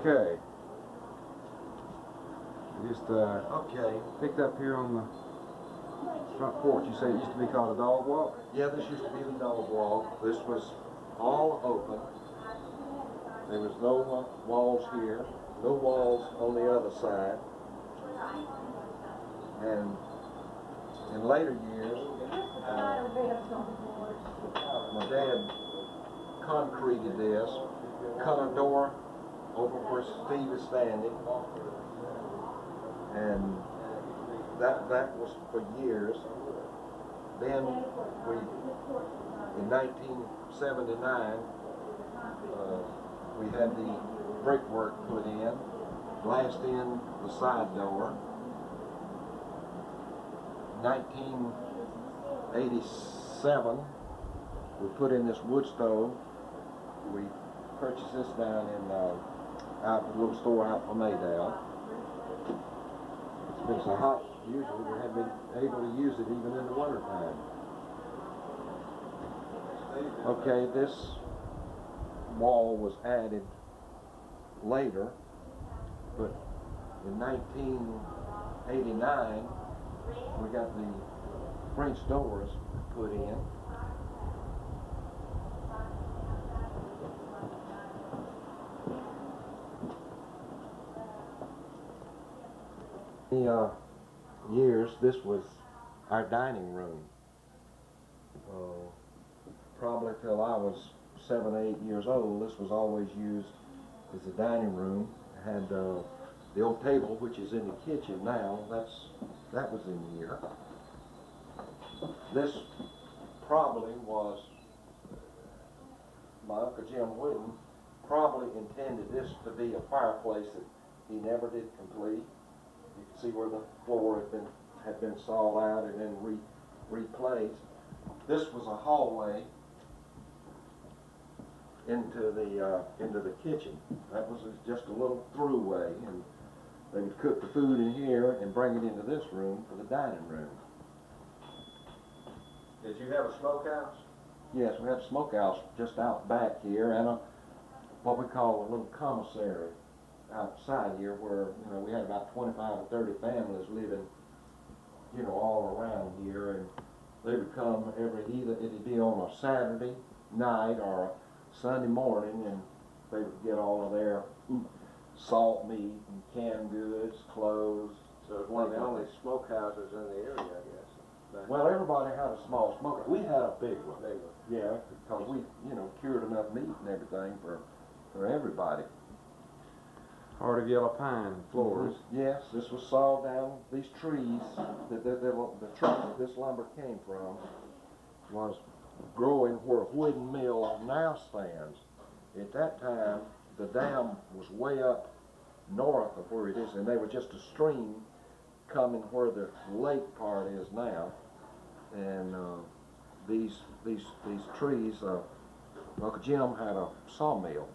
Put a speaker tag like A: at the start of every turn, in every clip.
A: Okay. Just
B: Okay.
A: picked up here on the front porch. You say it used to be called a dog walk?
B: Yeah, this used to be the dog walk. This was all open. There was no walls here, no walls on the other side. And in later years, my dad concreted this, cut a door over where Steve is standing, and that was for years. Then in 1979, we had the brickwork put in, glassed in the side door. 1987, we put in this wood stove. We purchased this down in out at the little store out for Maydale.
A: It's been so hot, usually we haven't been able to use it even in the winter time.
B: Okay, this wall was added later, but in 1989, we got the French doors put in. The years, this was our dining room. Probably till I was 7 or 8 years old, this was always used as a dining room. It had the old table, which is in the kitchen now. That was in here. This probably was my Uncle Jim Whiddon probably intended this to be a fireplace that he never did complete. You can see where the floor had been sawed out and then replaced. This was a hallway into the kitchen. That was just a little throughway, and they would cook the food in here and bring it into this room for the dining room.
A: Did you have a smokehouse?
B: Yes, we had a smokehouse just out back here, and what we call a little commissary outside here, where we had about 25 or 30 families living, all around here, and they would come it'd be on a Saturday night or a Sunday morning, and they would get all of their salt meat and canned goods, clothes.
A: So it was one of the only smokehouses in the area, I guess.
B: Well, everybody had a small smoker. We had a big one.
A: Big one.
B: Yeah, because we, cured enough meat and everything for everybody.
A: Heart of yellow pine floors.
B: Yes, this was sawed down. These trees, the tree that this lumber came from, was growing where Whiddon Mill now stands. At that time, the dam was way up north of where it is, and they were just a stream coming where the lake part is now. And these trees, Uncle Jim had a sawmill,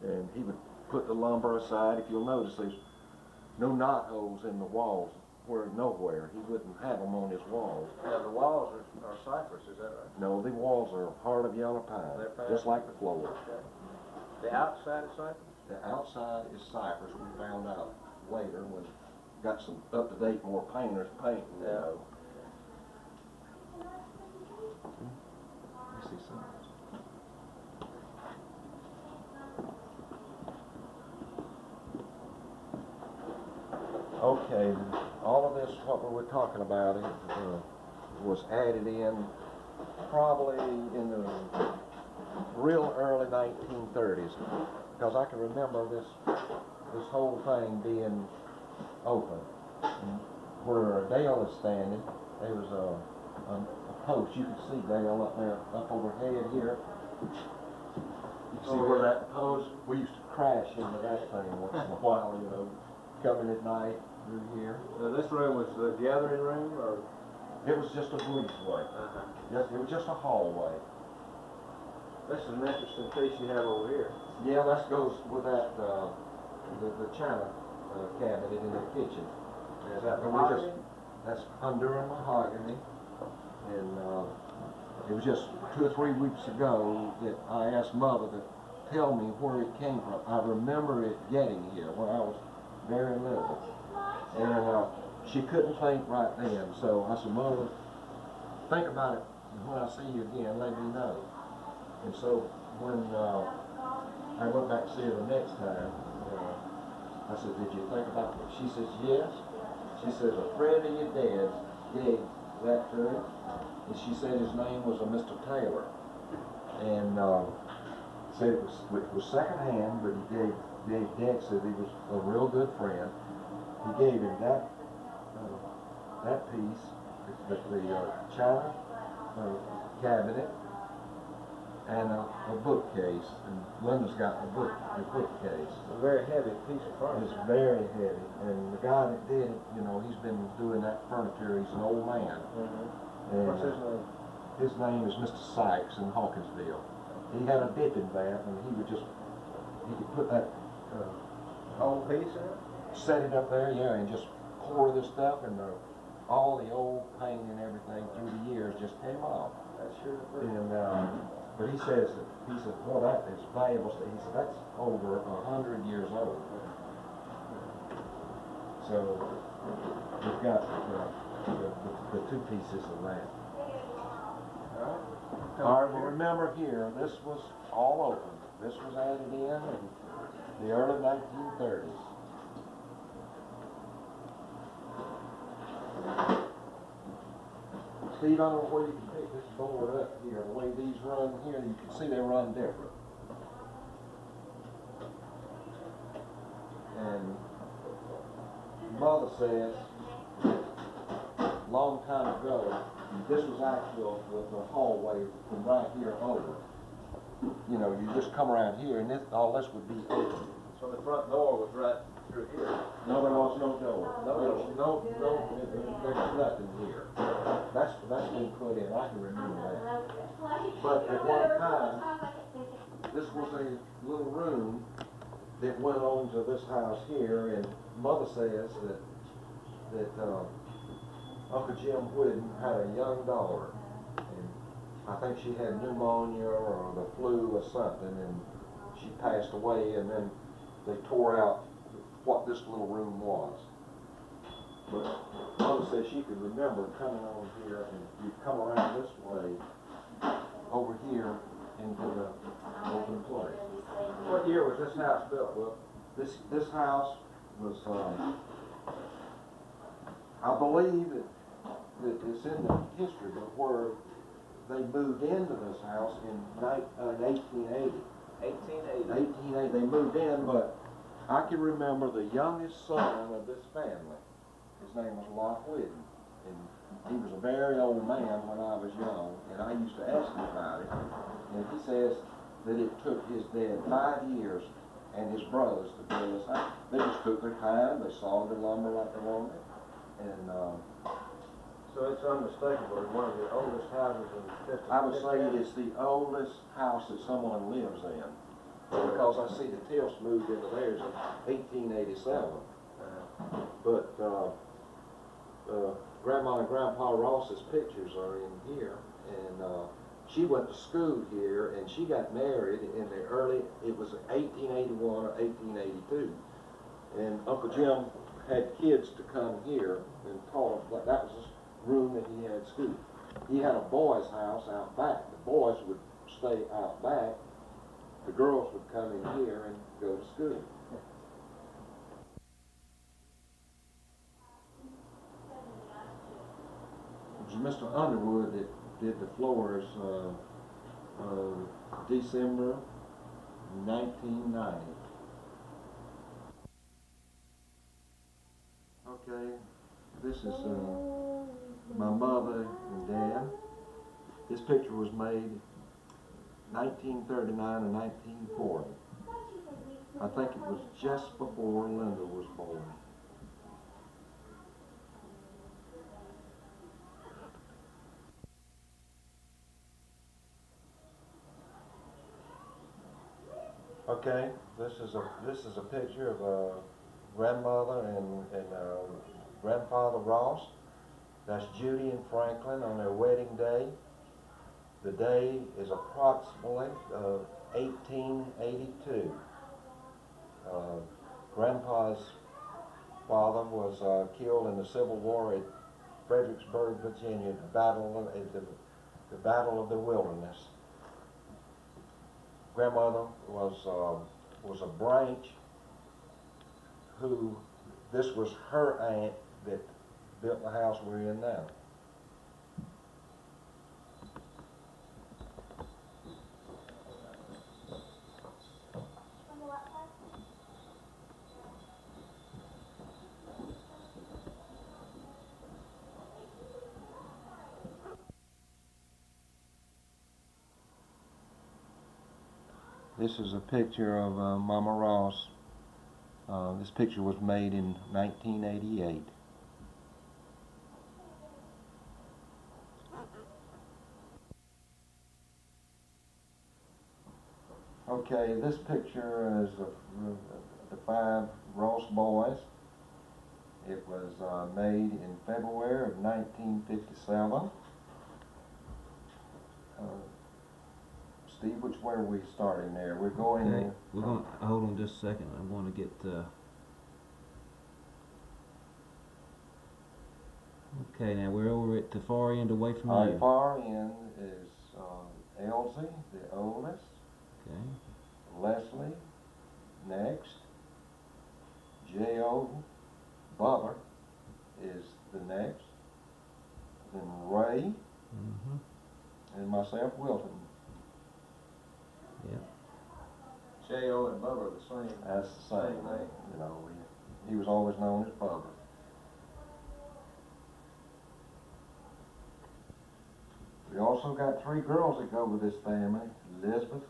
B: and he would put the lumber aside. If you'll notice, there's no knot holes in the walls nowhere. He wouldn't have them on his walls.
A: Now the walls are cypress, is that right?
B: No, the walls are heart of yellow pine, just like the floor.
A: Okay. The outside is cypress?
B: The outside is cypress. We found out later when we got some up-to-date more painters painting.
A: Yeah.
B: I see some. Okay, all of this, what we were talking about, was added in probably in the real early 1930s, because I can remember this whole thing being open. And where Dale is standing, there was a post. You can see Dale up there, up overhead here. You can see where that post, we used to crash into that thing once in a while, coming at night through here.
A: This room was the gathering room, or?
B: It was just a breezeway. It was just a hallway.
A: This is an interesting piece you have over here.
B: Yeah, that goes with that, the china cabinet in the kitchen.
A: Is that
B: And
A: mahogany?
B: that's Honduran mahogany. And it was just 2 or 3 weeks ago that I asked Mother to tell me where it came from. I remember it getting here when I was very little. And she couldn't think right then, so I said, Mother, think about it, and when I see you again, let me know. And so when I went back to see her the next time, I said, did you think about it? She says, yes. She says, a friend of your dad's gave that to him, and she said his name was a Mr. Taylor. And said it was secondhand, but Dad said he was a real good friend. He gave him that piece, the china cabinet, and a bookcase. And Linda's got the bookcase.
C: A very heavy piece of furniture.
B: It's very heavy, and the guy that did it, you know, he's been doing that furniture. He's an old man.
C: Mm-hmm.
B: And
C: What's his name?
B: his name is Mr. Sykes in Hawkinsville. He had a dipping vat, and he could put that
C: Whole piece in it?
B: set it up there, yeah, and just pour this stuff, and all the old paint and everything through the years just came off.
C: That's sure pretty.
B: And but he said, well, that is valuable. He said that's over 100 years old. So we've got the two pieces of that. All right, well, remember here, this was all open. This was added in the early 1930s. Steve, I don't know where you can pick this board up here. The way these run here, you can see they run different. And Mother says, long time ago, this was actually the hallway from right here over. You know, you just come around here, and all this would be open.
C: So the front door was right through here.
B: No, there was no door. There's nothing here. That's been put in. I can remember that. But at one time, this was a little room that went on to this house here, and Mother says that Uncle Jim Whiddon had a young daughter, and I think she had pneumonia or the flu or something, and she passed away, and then they tore out what this little room was. But Mother says she could remember coming on here, and you'd come around this way over here into the open place.
C: What year was this house built, Will?
B: This house was, I believe that it's in the history, but where they moved into this house in 1880.
C: 1880.
B: 1880, they moved in, but I can remember the youngest son of this family. His name was Lot Whiddon, and he was a very old man when I was young, and I used to ask him about it, and he says that it took his dad 5 years and his brothers to build this house. They just took their time, they sawed the lumber like they wanted, and
C: So it's unmistakable. It's one of the oldest houses in the
B: I would say it's the oldest house that someone lives in, because I see the Tilts moved into theirs in 1887. But Grandma and Grandpa Ross's pictures are in here, and she went to school here, and she got married in the early, it was 1881 or 1882, and Uncle Jim had kids to come here and taught them. That was his room that he had school. He had a boys' house out back. The boys would stay out back. The girls would come in here and go to school. It was Mr. Underwood that did the floors December 1990. Okay, this is my mother and dad. This picture was made 1939 and 1940. I think it was just before Linda was born. Okay, this is a picture of grandmother and grandfather Ross. That's Judy and Franklin on their wedding day. The day is approximately 1882. Grandpa's father was killed in the Civil War at Fredericksburg, Virginia, the Battle of the Wilderness. Grandmother was a branch who, this was her aunt that built the house we're in now. This is a picture of Mama Ross. This picture was made in 1988. Okay, this picture is of the 5 Ross boys. It was made in February of 1957. Steve, which way are we starting there? We're going.
D: Okay, we're going. Hold on just a second. I want to get. Okay, now we're over at the far end, away from
B: Our
D: you.
B: far end is Elsie, the oldest.
D: Okay.
B: Leslie, next. J.O. Butler is the next. Then Ray, and myself, Wilton.
D: Yeah.
C: J.O. and Bubba are the same.
B: That's the same name. You know, he was always known as Bubba. We also got 3 girls that go with this family: Elizabeth,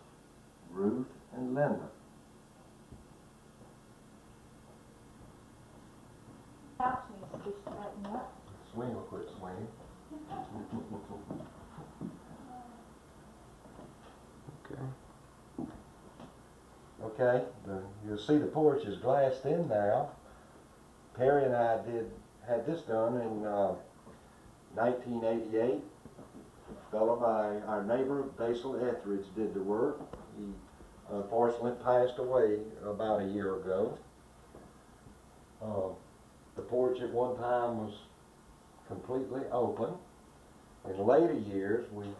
B: Ruth, and Linda.
E: House needs to be straightened up.
B: Swing will quit swinging.
D: Okay.
B: Okay, you'll see the porch is glassed in now. Perry and I had this done in 1988. A fellow by our neighbor, Basil Etheridge, did the work. He unfortunately passed away about a year ago. The porch at one time was completely open. In later years, we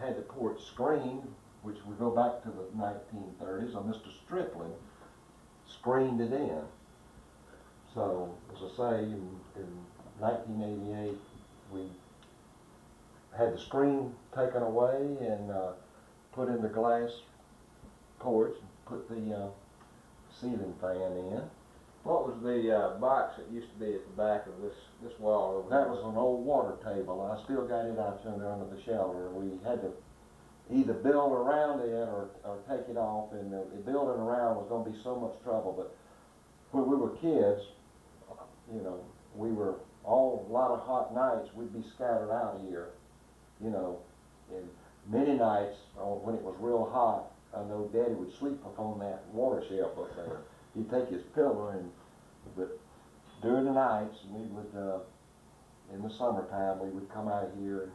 B: had the porch screened, which we go back to the 1930s, and Mr. Stripling screened it in. So, as I say, in 1988, we had the screen taken away and put in the glass porch, put the ceiling fan in.
C: What was the box that used to be at the back of this wall over
B: That
C: there?
B: was an old water table. I still got it out under the shelter. We had to either build around it or take it off, and the building around was going to be so much trouble. But when we were kids, you know, we were a lot of hot nights, we'd be scattered out here, you know, and many nights when it was real hot, I know Daddy would sleep up on that water shelf up there. He'd take his pillow, but during the nights, we would, in the summertime, we would come out here and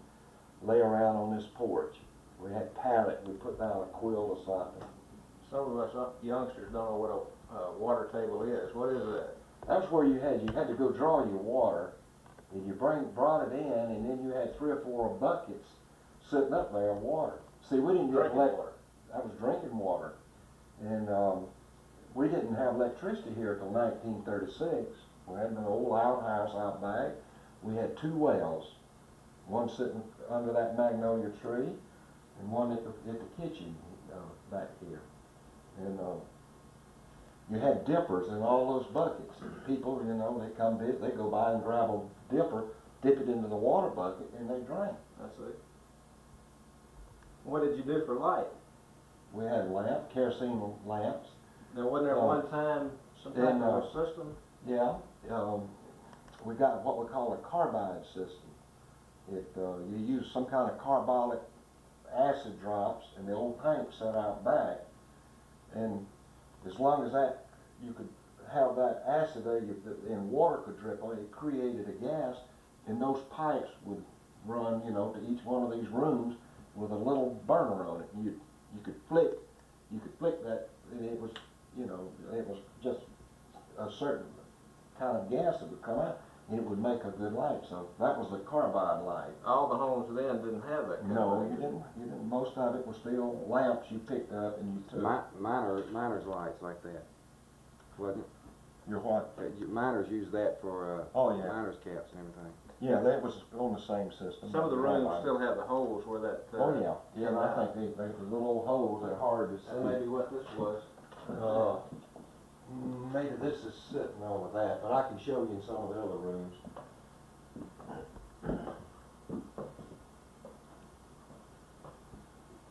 B: lay around on this porch. We had pallet, we put down a quilt or something.
C: Some of us youngsters don't know what a water table is. What is that?
B: That's where you had to go draw your water, and you brought it in, and then you had 3 or 4 buckets sitting up there of water. See, we didn't get
C: Drinking water.
B: That was drinking water, and we didn't have electricity here until 1936. We had an old outhouse out back. We had 2 wells, one sitting under that magnolia tree, and one at the kitchen back here. And you had dippers in all those buckets. And people, you know, they come visit, they go by and grab a dipper, dip it into the water bucket, and they drank.
C: I see. What did you do for light?
B: We had kerosene lamps.
C: Now, wasn't there one time some type of a system?
B: Yeah, we got what we call a carbide system. You use some kind of carbolic acid drops, and the old tank set out back, and as long as that you could have that acid there, and water could drip on it, it created a gas, and those pipes would run, you know, to each one of these rooms, with a little burner on it. You could flick that, and it was, you know, it was just a certain kind of gas that would come out, and it would make a good light. So that was the carbide light.
C: All the homes then didn't have that kind
B: No,
C: of
B: you
C: thing.
B: didn't. Most of it was still lamps you picked up and you took.
A: Miners lights like that, wasn't it?
B: Your what?
A: Miners use that for,
B: Oh, yeah.
A: miners caps and everything.
B: Yeah, that was on the same system.
C: Some of the rooms still have the holes where that.
B: Oh, yeah. Yeah, and I think they the little old holes that are hard to
C: That may be
B: see.
C: what this was.
B: Maybe this is sitting over that, but I can show you in some of the other rooms.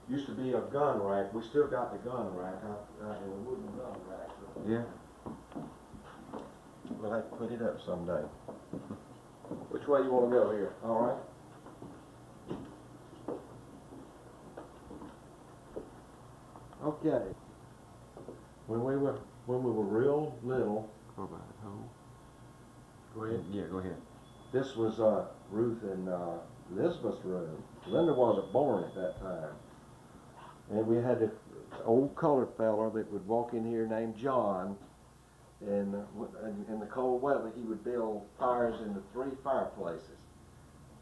B: Used to be a gun rack. We still got the gun rack out there, a wooden gun rack.
A: Yeah.
B: We'll have to put it up someday.
C: Which way you wanna go here?
B: All right. Okay. When we were real little,
A: Carbide hole.
B: go ahead.
A: Yeah, go ahead.
B: This was Ruth and Elizabeth's room. Linda wasn't born at that time, and we had this old colored fella that would walk in here named John, and in the cold weather he would build fires in the 3 fireplaces,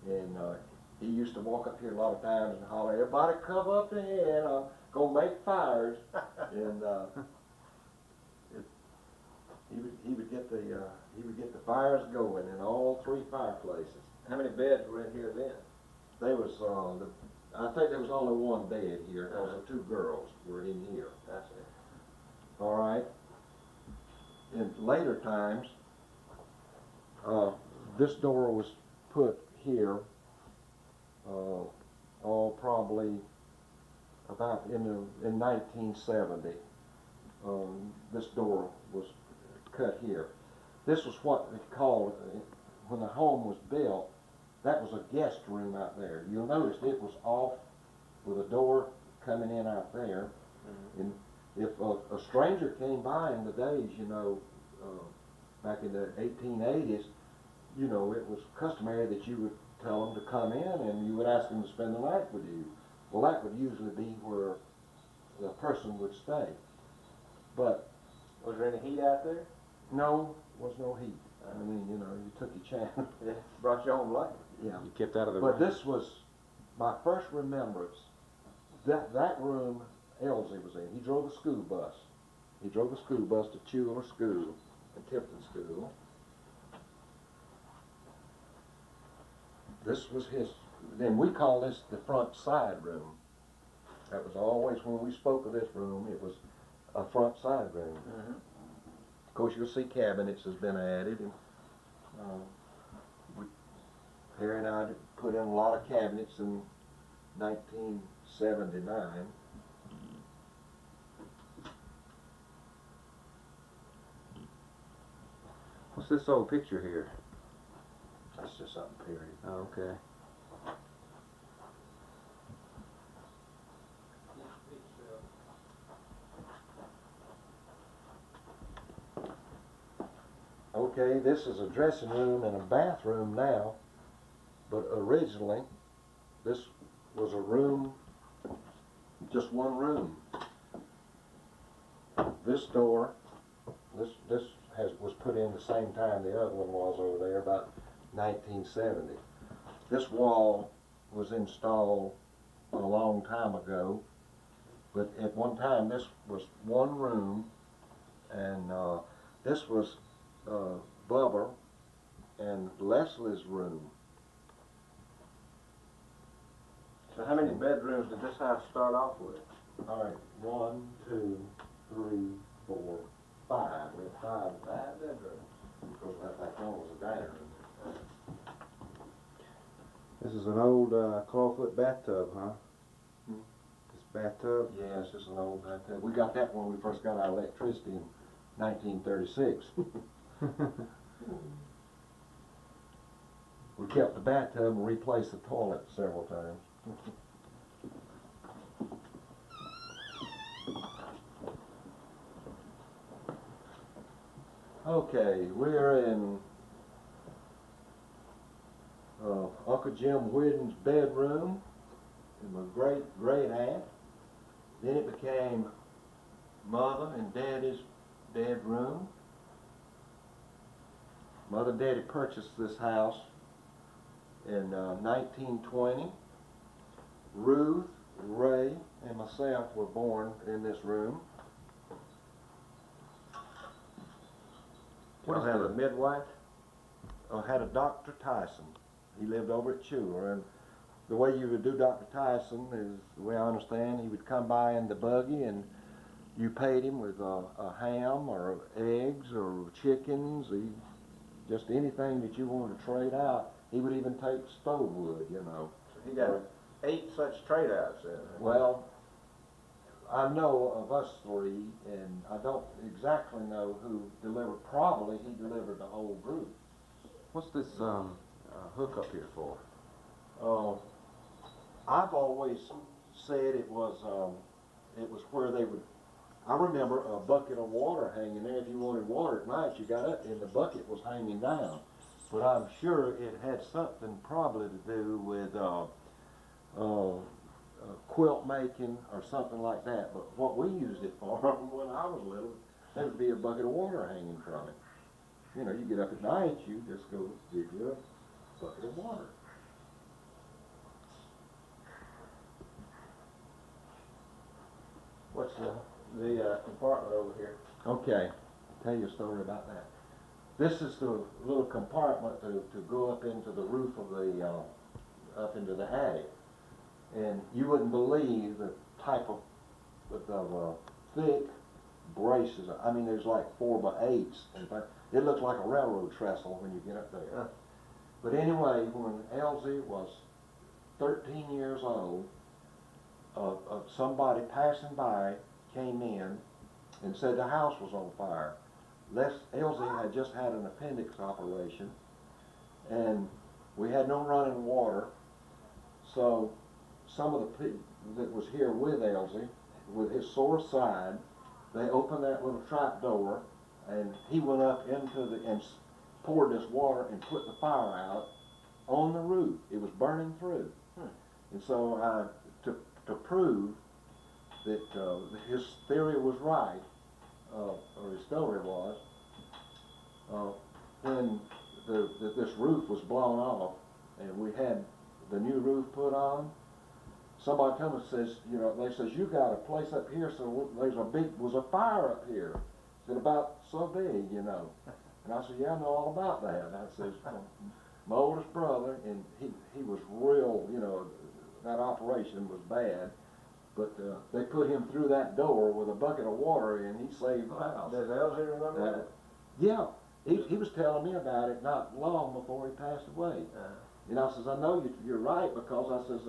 B: and he used to walk up here a lot of times and holler, "Everybody cover up their head, I'm gonna make fires," and he would get the fires going in all 3 fireplaces.
C: How many beds were in here then?
B: There was I think there was only 1 bed here because the 2 girls were in here.
C: That's it.
B: All right. In later times, this door was put here. Probably about in 1970. This door was cut here. This was what they called when the home was built. That was a guest room out there. You'll notice it was off with a door coming in out there. And if a stranger came by in the days, you know, back in the 1880s, you know, it was customary that you would tell them to come in and you would ask them to spend the night with you. Well, that would usually be where the person would stay. But
C: Was there any heat out there?
B: no, was no heat. I mean, you know, you took your chance.
C: Yeah. Brought your own light.
B: Yeah.
A: You kept out of the
B: But
A: rain.
B: this was my first remembrance. That room Elsie was in. He drove a school bus. He drove a school bus to Chula School and Tipton School. This was his. Then we call this the front side room. That was always when we spoke of this room. It was a front side room. Of course, you'll see cabinets has been added, and Harry and I put in a lot of cabinets in 1979.
A: What's this old picture here?
B: That's just something period.
A: Oh, okay.
B: Okay, this is a dressing room and a bathroom now, but originally this was a room, just one room. This door, this was put in the same time the other one was over there, about 1970. This wall was installed a long time ago, but at one time this was one room, and this was Bubba and Leslie's room.
C: So how many bedrooms did this house start off with?
B: All right, 1, 2, 3, 4, 5. We had 5
C: bedrooms.
B: because that back one was a dining room.
A: This is an old clawfoot bathtub, huh?
B: Hmm.
A: This bathtub?
B: Yes, it's an old bathtub. We got that when we first got our electricity in 1936. We kept the bathtub and replaced the toilet several times. Okay, we're in Uncle Jim Whiddon's bedroom, and my great aunt. Then it became Mother and Daddy's bedroom. Mother and Daddy purchased this house in 1920. Ruth, Ray, and myself were born in this room.
A: What is
B: I had
A: the-
B: a midwife. I had a Dr. Tyson. He lived over at Chula, and the way you would do Dr. Tyson is, the way I understand, he would come by in the buggy and you paid him with a ham or eggs or chickens, just anything that you wanted to trade out. He would even take stove wood, you know.
C: So he got 8 such trade-outs then. Huh?
B: Well, I know of us 3, and I don't exactly know who delivered. Probably he delivered the whole group.
A: What's this hookup here for?
B: I've always said it was where they would. I remember a bucket of water hanging there. If you wanted water at night, you got up and the bucket was hanging down. But I'm sure it had something probably to do with quilt making or something like that. But what we used it for when I was little, there would be a bucket of water hanging from it. You know, you get up at night, you just go dig you a bucket of water.
C: What's the compartment over here?
B: Okay, I'll tell you a story about that. This is the little compartment to go up into the roof of the, up into the attic. And you wouldn't believe the type of thick braces. I mean, there's like 4x8s. In fact, it looks like a railroad trestle when you get up there.
C: Huh.
B: But anyway, when Elsie was 13 years old, somebody passing by came in and said the house was on fire. Elsie had just had an appendix operation, and we had no running water, so some of the people that was here with Elsie, with his sore side, they opened that little trap door, and he went up and poured this water and put the fire out on the roof. It was burning through. And so to prove that his theory was right, or his story was, when this roof was blown off and we had the new roof put on, somebody come and says, you know, they says, you got a place up here, so was a fire up here. Said about so big, you know. And I said, yeah, I know all about that. And I says, my oldest brother, and he was real, you know, that operation was bad, but they put him through that door with a bucket of water and he saved the house.
C: Does Elsie remember that?
B: Yeah, he was telling me about it not long before he passed away. And I says, I know you're right, because I says,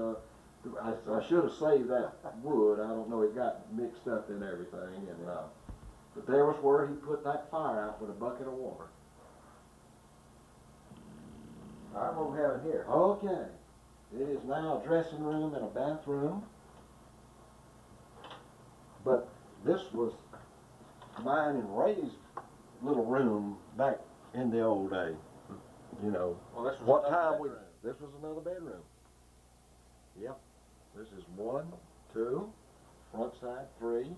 B: I should have saved that wood. I don't know, it got mixed up in everything. And but there was where he put that fire out with a bucket of water.
C: I remember what we have in here.
B: Okay, it is now a dressing room and a bathroom. But this was mine and Ray's little room back in the old day. You know,
C: Well, this was
B: what
C: another
B: time
C: bedroom.
B: this was another bedroom. Yep, this is 1, 2, front side 3,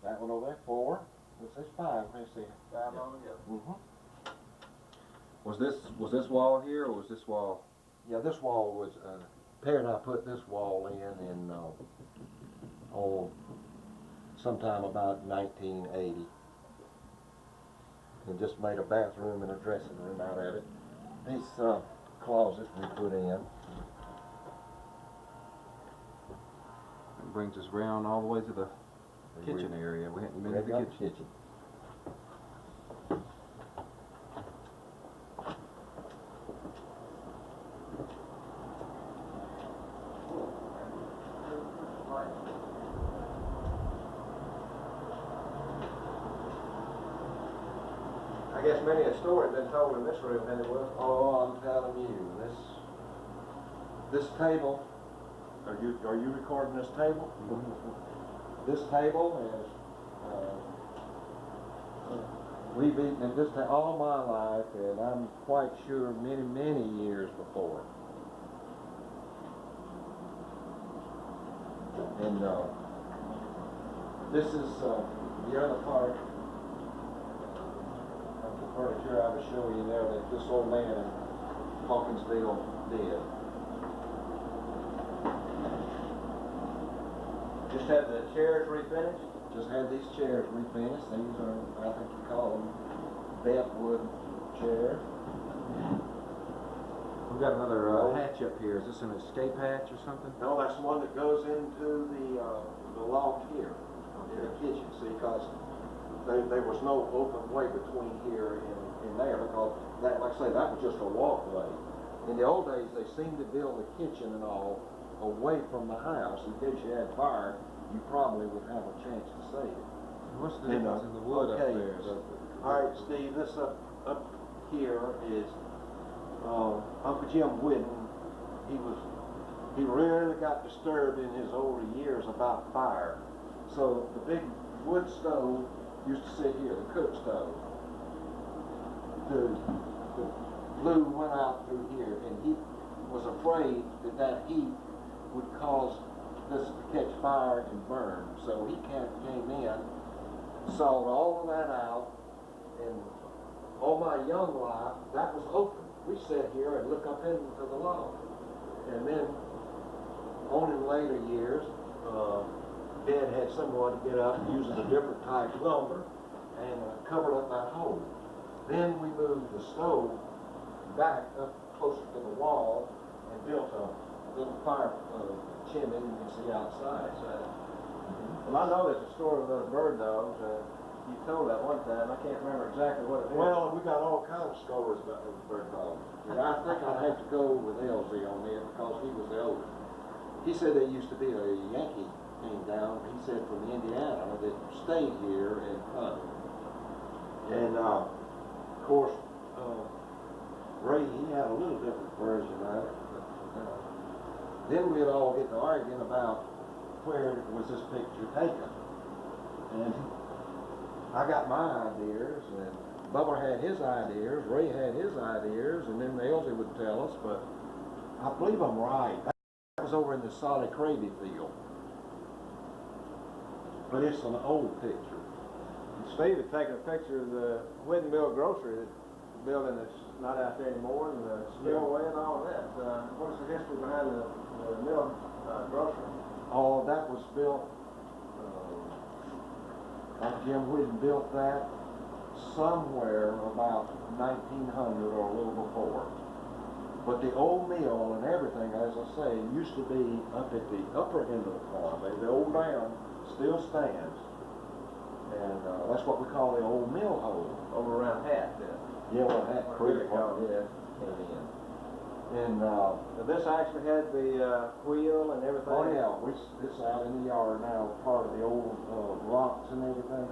B: that one over there 4, this is 5, let's see.
C: 5 altogether.
B: Mm-hmm.
A: Was this wall here, or was this wall?
B: Yeah, this wall was, Perry and I put this wall in sometime about 1980. And just made a bathroom and a dressing room out of it. These closets we put in.
A: It brings us round all the way to the kitchen area. We hadn't been to the kitchen.
C: I guess many a story had been told in this room than it was.
B: Oh, I'm telling you, this table. Are you recording this table? This table is. We've eaten at this table all my life, and I'm quite sure many years before. And this is the other part of the furniture I was showing you there that this old man in Hawkinsville did.
C: Just had the chairs refinished?
B: Just had these chairs refinished. These are, I think you call them bentwood chairs.
A: We've got another hatch up here. Is this an escape hatch or something?
B: No, that's the one that goes into the loft here, in the kitchen. See, because there was no open way between here and there, because that, like I say, that was just a walkway. In the old days, they seemed to build the kitchen and all away from the house. In case you had fire, you probably would have a chance to save it.
A: What's the difference in the wood up there?
B: All right, Steve, this up here is Uncle Jim Whiddon. He really got disturbed in his older years about fire. So the big wood stove used to sit here, the cook stove. The flue went out through here, and he was afraid that heat would cause this to catch fire and burn. So he came in, sawed all of that out, and all my young life, that was open. We sat here and look up into the loft. And then, on in later years, Dad had someone get up using a different type of lumber and covered up that hole. Then we moved the stove back up closer to the wall and built a little fire chimney you can see outside.
C: Well, I know there's a story of those bird dogs. You told that one time. I can't remember exactly what it is.
B: Well, we got all kinds of stories about those bird dogs. And I think I'd have to go with LZ on it because he was the oldest. He said there used to be a Yankee came down, he said from Indiana, that stayed here and hunted. And of course, Ray, he had a little different version of it. But, then we'd all get to arguing about where was this picture taken. And I got my ideas, and Bubba had his ideas, Ray had his ideas, and then Elsie would tell us, but I believe I'm right. That was over in the Solid Cravy field. But it's an old picture.
C: Steve had taken a picture of the Whiddon Mill grocery, the building that's not out there anymore, and the spillway and all of that. What's the history behind the mill grocery?
B: Oh, that was built, Jim Whiddon built that somewhere about 1900 or a little before. But the old mill and everything, as I say, used to be up at the upper end of the farm. The old dam still stands. And that's what we call the old mill hole.
C: Over around Hat, then.
B: Yeah, well, Hat Creek,
C: Yeah.
B: came in. And,
C: Now, this actually had the wheel and everything?
B: oh yeah, it's out in the yard now, part of the old rocks and everything.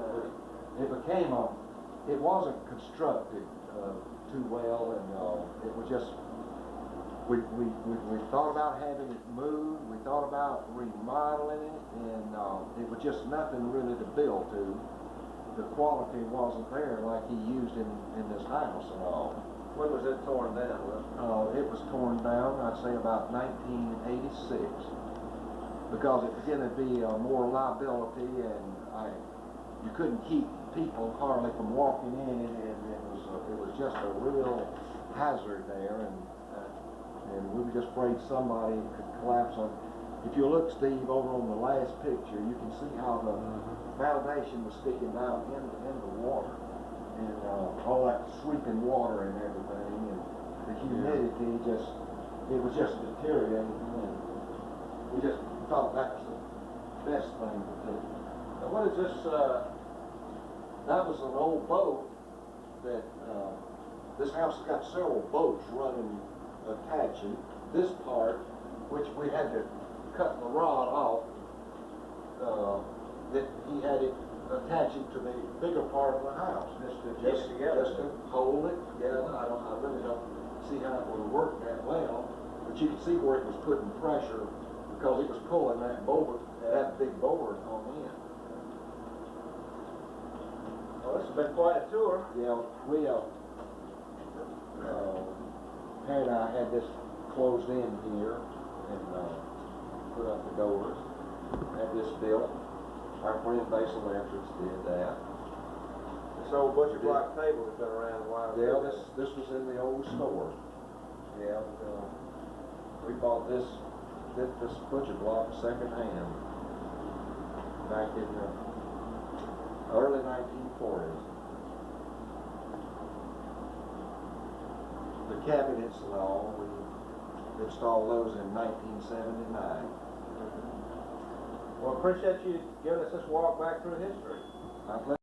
B: It became it wasn't constructed too well, and it was just, we thought about having it moved, we thought about remodeling it, and it was just nothing really to build to. The quality wasn't there like he used in this house and all.
C: When was it torn down?
B: It was torn down, I'd say about 1986, because it began to be more liability, and you couldn't keep people hardly from walking in, and it was just a real hazard there, and we were just afraid somebody could collapse on. If you look, Steve, over on the last picture, you can see how the foundation was sticking down in the water. And all that sweeping water and everything, and the humidity it was just deteriorating, and we just thought that was the best thing to do.
C: Now, what is this,
B: That was an old boat that, this house has got several boats running, attaching. This part, which we had to cut the rod off, that he had it attaching to the bigger part of the house.
C: Just to
B: hold it together. I really don't see how it would work that well, but you can see where it was putting pressure because it was pulling that board, that big board on in.
C: well, this has been quite a tour.
B: Yeah, we Harry and I had this closed in here and put up the doors. had this built. Our friend Base Electrics did that.
C: This old butcher block table has been around a while.
B: Yeah, this was in the old store. Yeah, we bought this butcher block secondhand back in the early 1940s. The cabinets and all, we installed those in 1979.
C: Well, appreciate you giving us this walk back through history.
B: My pleasure.